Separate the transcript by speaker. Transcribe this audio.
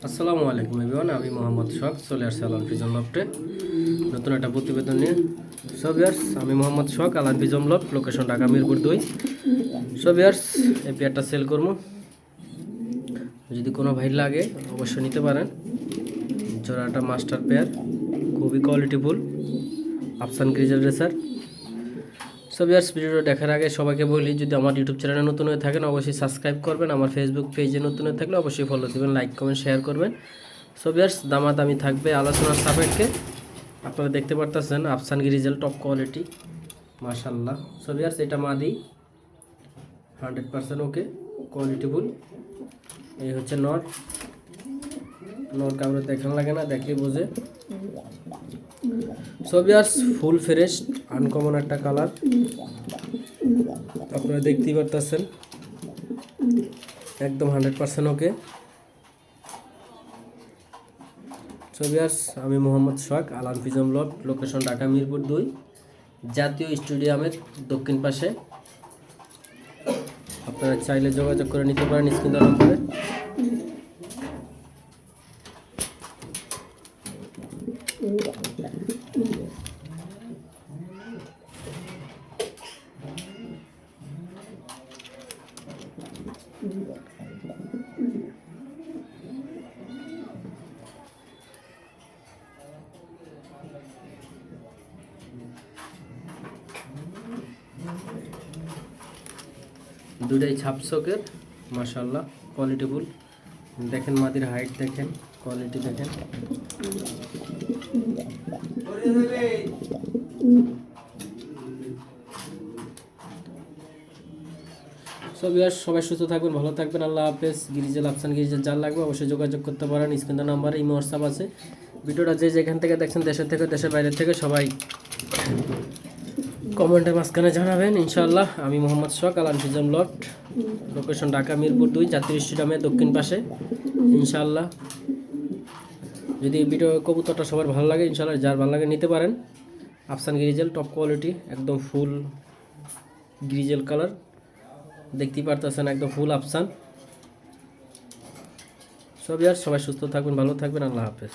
Speaker 1: আসসালামু আলাইকুম এভরিওয়ান, আমি মোহাম্মদ শখ চলে আসছি আলান পিজন লফটে নতুন একটা প্রতিবেদন নিয়ে। সো ভিউয়ার্স, আমি Mohammad Shokh, Alan pigeon loft, location Dhaka Mirpur 2। So viewers, এই পেয়ারটা সেল করবো, যদি কোনো ভাই লাগে অবশ্যই নিতে পারেন। জোড়াটা মাস্টার পেয়ার, খুবই কোয়ালিটিফুল আফসান গ্রিজেল রেসার। সো ভিউয়ার্স, ভিডিওটা দেখার আগে সবাইকে বলি, যদি আমার ইউটিউব চ্যানেলে নতুন হয়ে থাকেন অবশ্যই সাবস্ক্রাইব করবেন, আমার ফেসবুক পেজে নতুন হয়ে থাকলে অবশ্যই ফলো দেবেন, লাইক কমেন্ট শেয়ার করবেন। সো ভিউয়ার্স, দামাদামি থাকবে আলোচনার সাপেক্ষে। আপনারা দেখতে পারতেছেন আফসান গ্রিজেল টপ কোয়ালিটি, মাশাআল্লাহ। সো ভিউয়ার্স, এটা মাদি 100% ওকে, কোয়ালিটিফুল। এই হচ্ছে নর কাউরে দেখান লাগে না, দেখলে বোঝে। So viewers, full fresh uncommon একটা কালার, আপনারা দেখতেই পারতেছেন, একদম 100% ওকে। সো ভিউয়ার্স, আমি Mohammad Shokh, Alan pigeon loft, location Dhaka Mirpur 2, জাতীয় স্টেডিয়ামের দক্ষিণ পাশে। আপনারা চাইলে যোগাযোগ করে নিতে পারেন স্ক্রিন দেওয়া নম্বরে। দুটাই ছাপসকের, মাশাআল্লাহ, কোয়ালিটিফুল। দেখেন মাদির হাইট, দেখেন কোয়ালিটি, দেখেন। সো ভিউয়ার্স, সবাই সুস্থ থাকবেন, ভালো থাকবেন, আল্লাহ হাফেজ। গ্রিজেল আফসান গ্রিজেল যার লাগবে অবশ্যই যোগাযোগ করতে পারেন, স্ক্রিনের নাম্বারে ইমো হোয়াটসঅ্যাপ আছে। ভিডিওটা যে যেখান থেকে দেখছেন, দেশের থেকে দেশের বাইরের থেকে, সবাই কমেন্টের মাঝখানে জানাবেন ইনশাআল্লাহ। আমি Mohammad Shokh, Alan pigeon loft, location Dhaka Mirpur 2, জাতীয় স্টেডিয়ামের দক্ষিণ পাশে। ইনশাআল্লাহ যদি ভিডিও কবুতরটা সবার ভালো লাগে, ইনশাআল্লাহ যার ভালো লাগে নিতে পারেন। আফসান গ্রিজেল টপ কোয়ালিটি, একদম ফুল গ্রিজেল কালার, দেখতেই পারতেছেন, একদম ফুল আফসান। সবাই সুস্থ থাকবেন, ভালো থাকবেন, আল্লাহ হাফেজ।